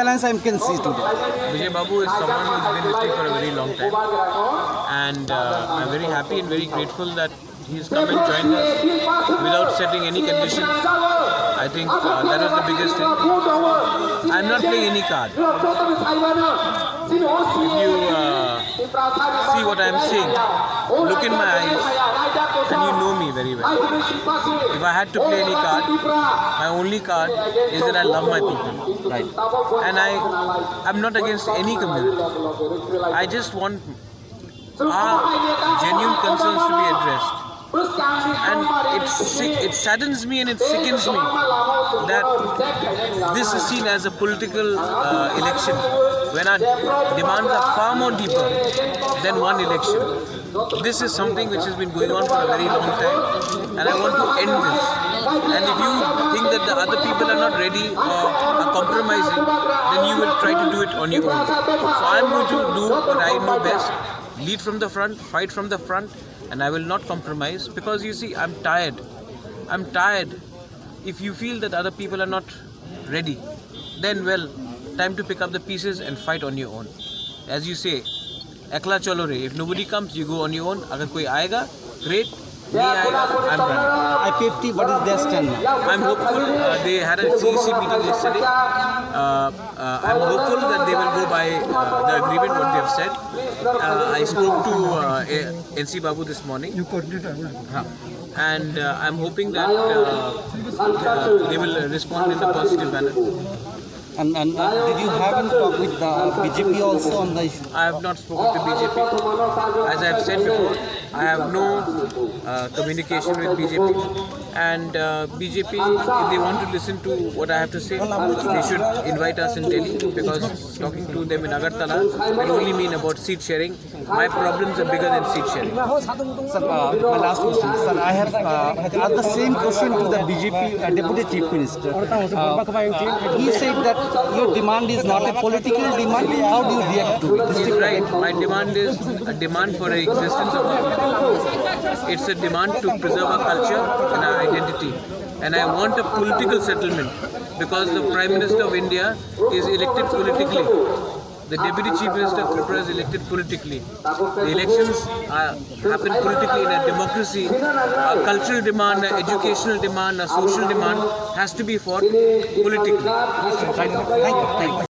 alliance I can see today? Vijay Babu is someone who's been with me for a very long time, and I'm very happy and very grateful that he's come and joined us without setting any conditions. I think that was the biggest thing. I'm not playing any card. If you see what I'm saying, look in my eyes, and you know me very well. If I had to play any card, my only card is that I love my people. Right. And I'm not against any community. I just want our genuine concerns to be addressed. And it saddens me and it sickens me that this is seen as a political election when our demands are far more deeper than one election. This is something which has been going on for a very long time, and I want to end this. And if you think that the other people are not ready or are compromising, then you will try to do it on your own. So I'm going to do what I know best, lead from the front, fight from the front, and I will not compromise, because you see, I'm tired. I'm tired. If you feel that other people are not ready, then well, time to pick up the pieces and fight on your own. As you say, ekla chalo re. If nobody comes, you go on your own. Agar koi aayega, great. Nahi aayega, I'm running. I-50, what is their stand now? I'm hopeful. They had a CEC meeting yesterday. I'm hopeful that they will go by the agreement what they have said. I spoke to NC Babu this morning. And I'm hoping that they will respond in a positive manner. And did you have any talk with the BJP also on the issue? I have not spoken to BJP. As I have said before, I have no communication with BJP. And BJP, if they want to listen to what I have to say, they should invite us in Delhi, because talking to them in Agartala will only mean about seat sharing. My problems are bigger than seat sharing. Sir, my last question. Sir, I have asked the same question to the BJP Deputy Chief Minister. He said that your demand is not a political demand. How do you react to it? He's right. My demand is a demand for the existence of our people. It's a demand to preserve our culture and our identity. And I want a political settlement, because the Prime Minister of India is elected politically. The Deputy Chief Minister of Tripura is elected politically. The elections happen politically in a democracy. A cultural demand, an educational demand, a social demand has to be fought politically. Thank you.